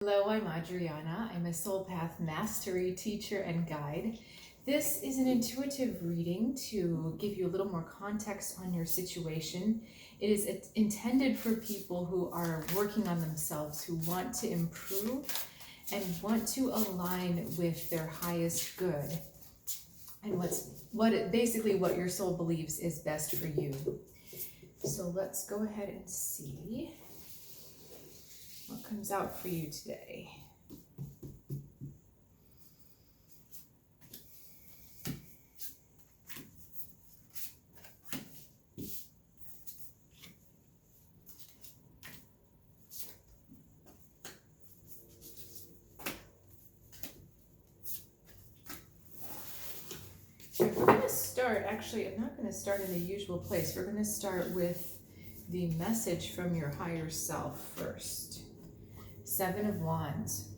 Hello, I'm Adriana. I'm a SoulPath Mastery Teacher and Guide. This is an intuitive reading to give you a little more context on your situation. It is intended for people who are working on themselves, who want to improve and want to align with their highest good and basically what your soul believes is best for you. So let's go ahead and see what comes out for you today. We're going to start, actually, I'm not going to start in the usual place. We're going to start with the message from your higher self first. 7 of Wands.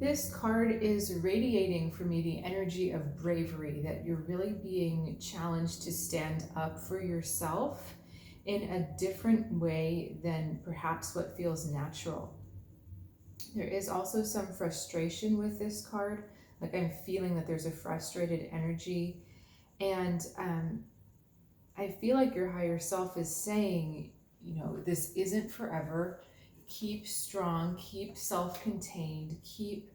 This card is radiating for me the energy of bravery, that you're really being challenged to stand up for yourself in a different way than perhaps what feels natural. There is also some frustration with this card. Like I'm feeling that there's a frustrated energy, and I feel like your higher self is saying, you know, this isn't forever. Keep strong, keep self-contained, keep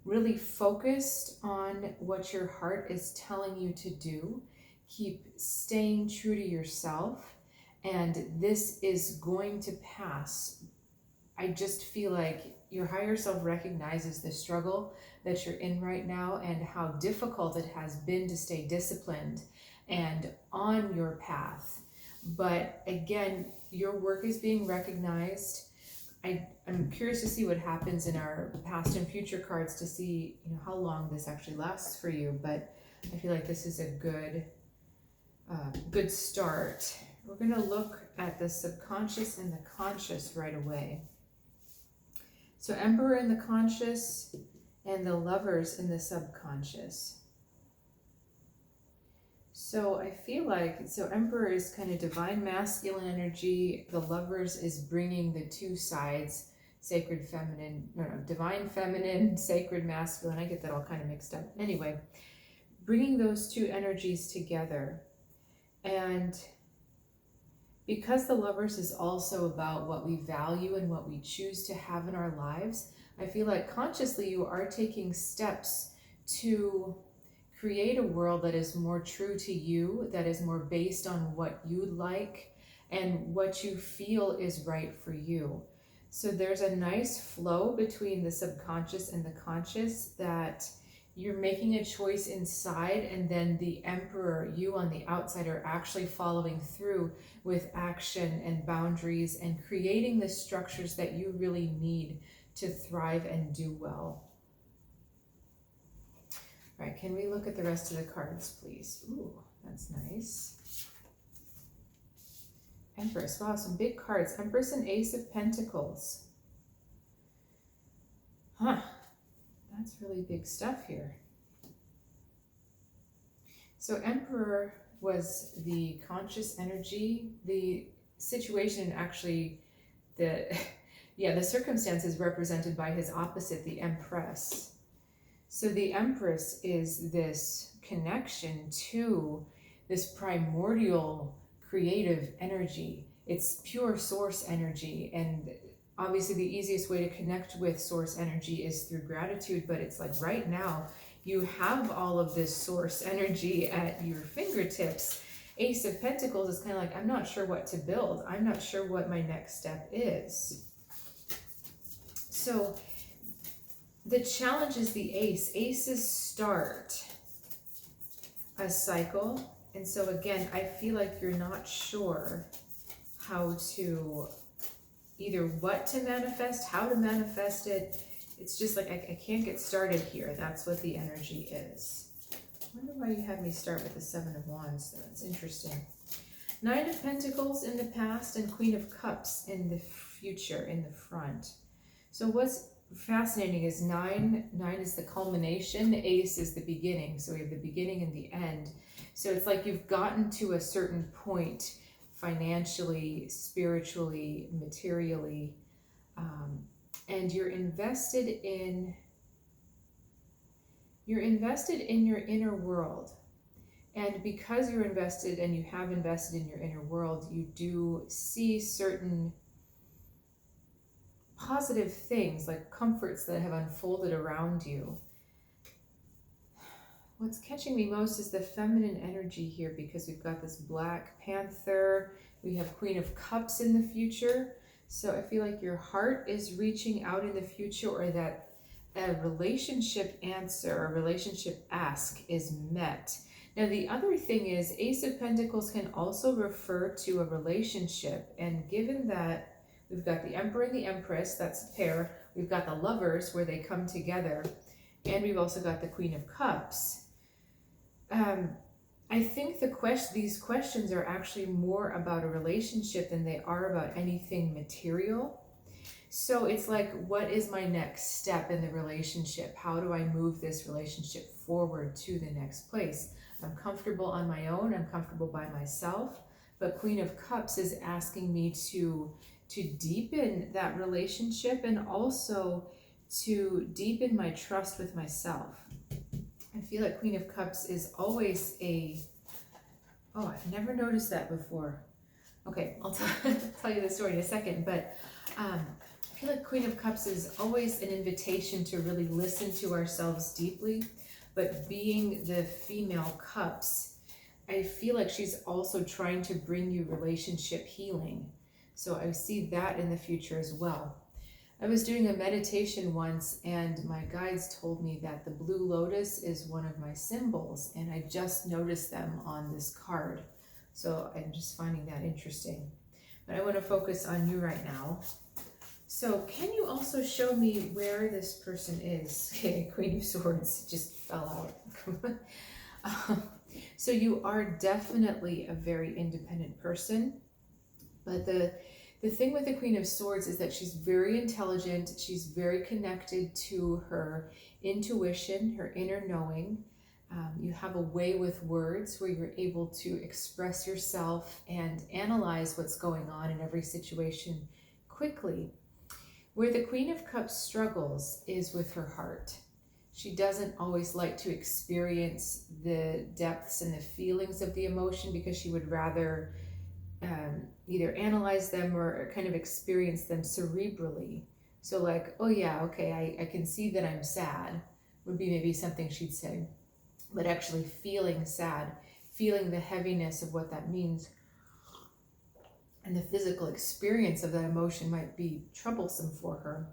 really focused on what your heart is telling you to do. Keep staying true to yourself, and this is going to pass. I just feel like your higher self recognizes the struggle that you're in right now and how difficult it has been to stay disciplined and on your path. But again, your work is being recognized. I'm curious to see what happens in our past and future cards to see, you know, how long this actually lasts for you. But I feel like this is a good start. We're going to look at the subconscious and the conscious right away. So Emperor in the conscious and the Lovers in the subconscious. So I feel like, Emperor is kind of divine masculine energy. The Lovers is bringing the two sides, sacred feminine, divine feminine, sacred masculine. I get that all kind of mixed up. Anyway, bringing those two energies together. And because the Lovers is also about what we value and what we choose to have in our lives, I feel like consciously you are taking steps to create a world that is more true to you, that is more based on what you like and what you feel is right for you. So there's a nice flow between the subconscious and the conscious, that you're making a choice inside, and then the Emperor, you on the outside, are actually following through with action and boundaries and creating the structures that you really need to thrive and do well. All right, can we look at the rest of the cards, please? Ooh, that's nice. Empress, wow, some big cards. Empress and Ace of Pentacles. Huh. That's really big stuff here. So Emperor was the conscious energy. The situation, actually, the circumstances represented by his opposite, the Empress. So the Empress is this connection to this primordial creative energy. It's pure source energy, and obviously the easiest way to connect with source energy is through gratitude, but it's like right now you have all of this source energy at your fingertips. Ace of Pentacles is kind of like, I'm not sure what to build. I'm not sure what my next step is. So the challenge is the Ace. Aces start a cycle. And so again, I feel like you're not sure how to, either what to manifest, how to manifest it. It's just like, I can't get started here. That's what the energy is. I wonder why you had me start with the 7 of Wands. That's interesting. 9 of Pentacles in the past and Queen of Cups in the future, in the front. So what's fascinating is 9 is the culmination, Ace is the beginning. So we have the beginning and the end. So it's like you've gotten to a certain point financially, spiritually, materially, and you're invested in your inner world. And because you're invested and you have invested in your inner world, you do see certain positive things like comforts that have unfolded around you. What's catching me most is the feminine energy here, because we've got this Black Panther, we have Queen of Cups in the future. So I feel like your heart is reaching out in the future, or that a relationship answer or relationship ask is met. Now the other thing is, Ace of Pentacles can also refer to a relationship, and given that we've got the Emperor and the Empress, that's a pair, we've got the Lovers where they come together, and we've also got the Queen of Cups. I think these questions are actually more about a relationship than they are about anything material. So it's like, what is my next step in the relationship? How do I move this relationship forward to the next place? I'm comfortable on my own, I'm comfortable by myself, but Queen of Cups is asking me to deepen that relationship, and also to deepen my trust with myself. I feel like Queen of Cups is always oh, I've never noticed that before. Okay, I'll tell you the story in a second, but I feel like Queen of Cups is always an invitation to really listen to ourselves deeply, but being the female cups, I feel like she's also trying to bring you relationship healing. So I see that in the future as well. I was doing a meditation once, and my guides told me that the blue lotus is one of my symbols, and I just noticed them on this card. So I'm just finding that interesting. But I want to focus on you right now. So can you also show me where this person is? Okay, Queen of Swords just fell out. So you are definitely a very independent person, but the thing with the Queen of Swords is that she's very intelligent, she's very connected to her intuition, her inner knowing. You have a way with words where you're able to express yourself and analyze what's going on in every situation quickly. Where the Queen of Cups struggles is with her heart. She doesn't always like to experience the depths and the feelings of the emotion, because she would rather either analyze them or kind of experience them cerebrally. So like, oh yeah, okay, I can see that I'm sad, would be maybe something she'd say. But actually feeling sad, feeling the heaviness of what that means, and the physical experience of that emotion might be troublesome for her.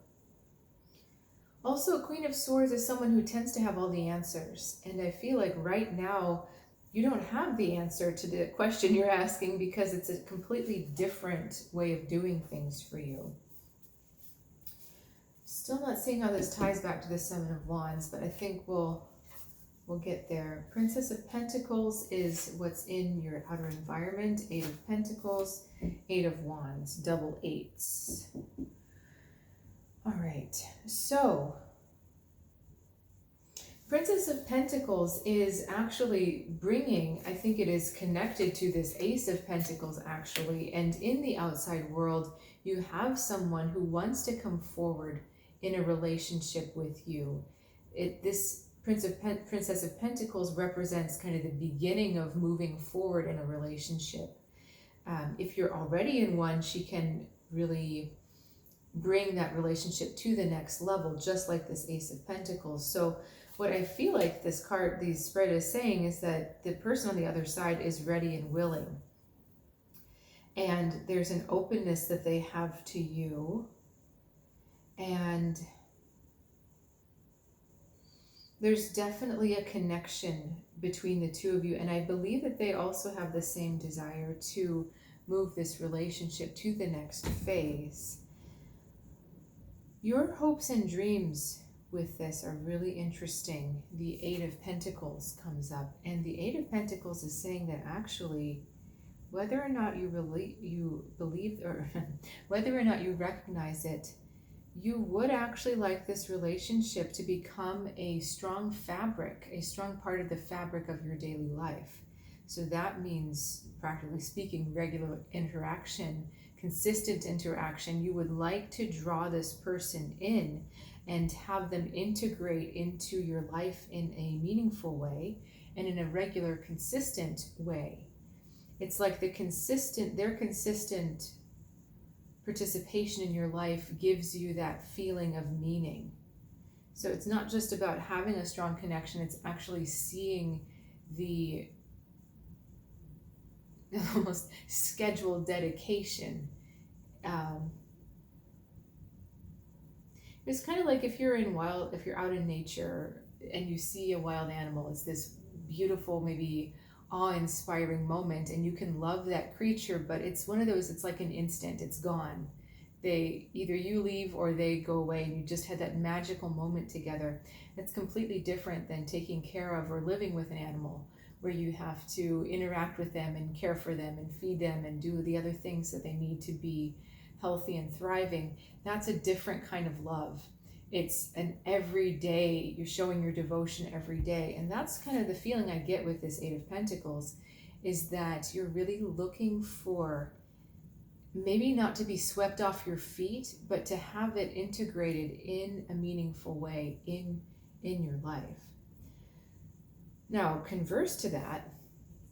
Also, Queen of Swords is someone who tends to have all the answers. And I feel like right now, you don't have the answer to the question you're asking, because it's a completely different way of doing things for you. Still not seeing how this ties back to the Seven of Wands, but I think we'll get there. Princess of Pentacles is what's in your outer environment. Eight of Pentacles, Eight of Wands, double eights. All right, so Princess of Pentacles is actually bringing, I think it is connected to this Ace of Pentacles actually, and in the outside world, you have someone who wants to come forward in a relationship with you. This Princess of Pentacles represents kind of the beginning of moving forward in a relationship. If you're already in one, she can really bring that relationship to the next level, just like this Ace of Pentacles. So what I feel like this spread is saying is that the person on the other side is ready and willing. And there's an openness that they have to you. And there's definitely a connection between the two of you. And I believe that they also have the same desire to move this relationship to the next phase. Your hopes and dreams with this are really interesting. The Eight of Pentacles comes up, and the Eight of Pentacles is saying that actually, whether or not you believe, or whether or not you recognize it, you would actually like this relationship to become a strong fabric, a strong part of the fabric of your daily life. So that means, practically speaking, regular interaction, consistent interaction. You would like to draw this person in and have them integrate into your life in a meaningful way and in a regular, consistent way. It's like their consistent participation in your life gives you that feeling of meaning. So it's not just about having a strong connection, it's actually seeing the almost scheduled dedication. It's kind of like if you're out in nature and you see a wild animal, it's this beautiful, maybe awe-inspiring moment, and you can love that creature, but it's one of those, it's like an instant, it's gone. Either you leave or they go away, and you just had that magical moment together. It's completely different than taking care of or living with an animal, where you have to interact with them and care for them and feed them and do the other things that they need to be healthy and thriving. That's a different kind of love. It's an everyday, you're showing your devotion every day. And that's kind of the feeling I get with this Eight of Pentacles, is that you're really looking for maybe not to be swept off your feet, but to have it integrated in a meaningful way in your life. Now, converse to that,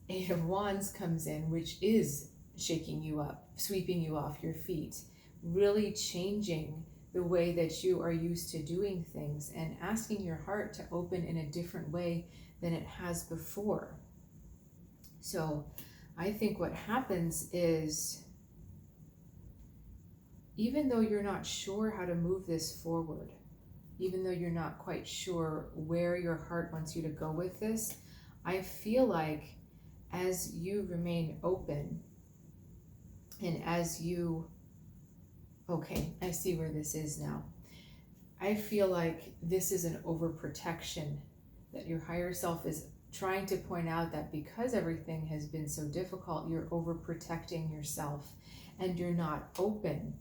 Eight of Wands comes in, which is shaking you up, sweeping you off your feet, really changing the way that you are used to doing things and asking your heart to open in a different way than it has before. So I think what happens is, even though you're not sure how to move this forward, even though you're not quite sure where your heart wants you to go with this, I feel like as you remain open and as you, okay, I see where this is now. I feel like this is an overprotection, that your higher self is trying to point out that because everything has been so difficult, you're overprotecting yourself and you're not open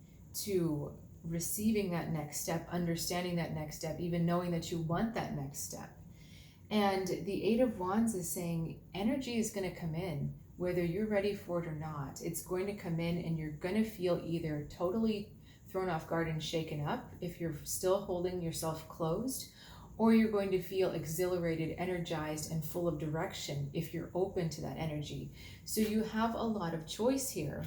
to receiving that next step, understanding that next step, even knowing that you want that next step. And the Eight of Wands is saying energy is going to come in, whether you're ready for it or not. It's going to come in and you're going to feel either totally thrown off guard and shaken up if you're still holding yourself closed, or you're going to feel exhilarated, energized, and full of direction if you're open to that energy. So you have a lot of choice here.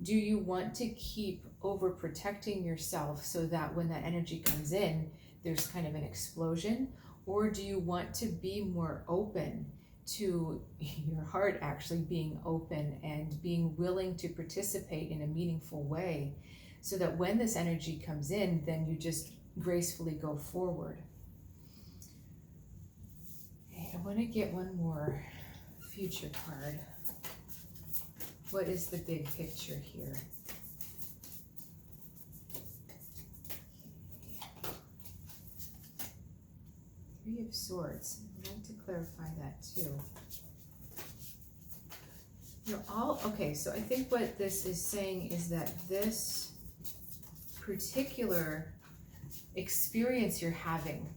Do you want to keep overprotecting yourself so that when that energy comes in, there's kind of an explosion? Or do you want to be more open to your heart actually being open and being willing to participate in a meaningful way, so that when this energy comes in, then you just gracefully go forward? Okay, I want to get one more future card. What is the big picture here? Three of Swords. I'd like to clarify that too. You're all, okay, so I think what this is saying is that this particular experience you're having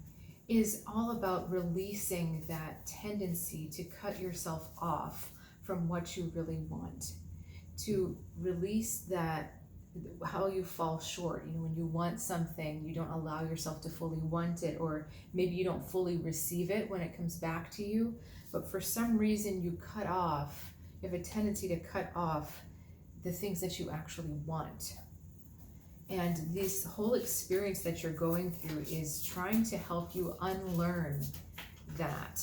is all about releasing that tendency to cut yourself off from what you really want, to release that, how you fall short. You know, when you want something, you don't allow yourself to fully want it, or maybe you don't fully receive it when it comes back to you, but for some reason you have a tendency to cut off the things that you actually want. And this whole experience that you're going through is trying to help you unlearn that,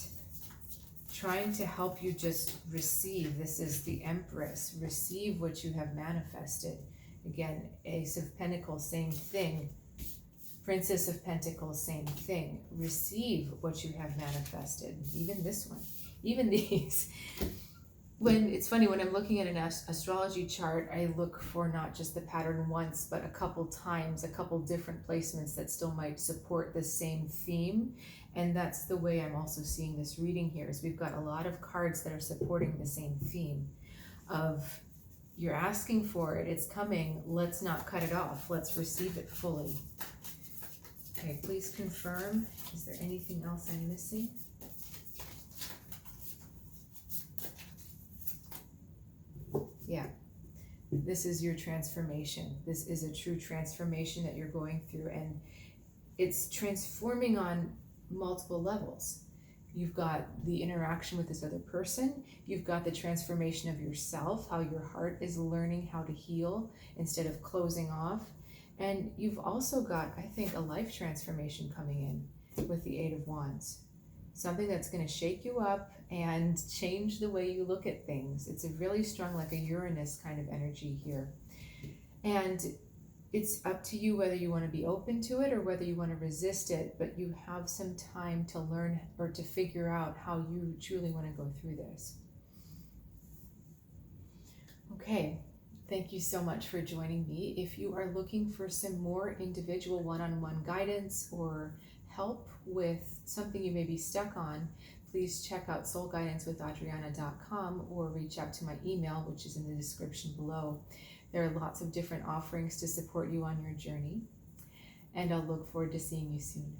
trying to help you just receive. This is the Empress. Receive what you have manifested. Again, Ace of Pentacles, same thing. Princess of Pentacles, same thing. Receive what you have manifested. Even this one, even these. When it's funny, when I'm looking at an astrology chart, I look for not just the pattern once, but a couple times, a couple different placements that still might support the same theme. And that's the way I'm also seeing this reading here, is we've got a lot of cards that are supporting the same theme of, you're asking for it, it's coming, let's not cut it off, let's receive it fully. Okay, please confirm, is there anything else I'm missing? Yeah. This is your transformation. This is a true transformation that you're going through, and it's transforming on multiple levels. You've got the interaction with this other person. You've got the transformation of yourself, how your heart is learning how to heal instead of closing off. And you've also got, I think, a life transformation coming in with the Eight of Wands. Something that's going to shake you up and change the way you look at things. It's a really strong, like a Uranus kind of energy here. And it's up to you whether you want to be open to it or whether you want to resist it, but you have some time to learn or to figure out how you truly want to go through this. Okay, thank you so much for joining me. If you are looking for some more individual one-on-one guidance or help with something you may be stuck on, please check out soulguidancewithAdriana.com or reach out to my email, which is in the description below. There are lots of different offerings to support you on your journey, and I'll look forward to seeing you soon.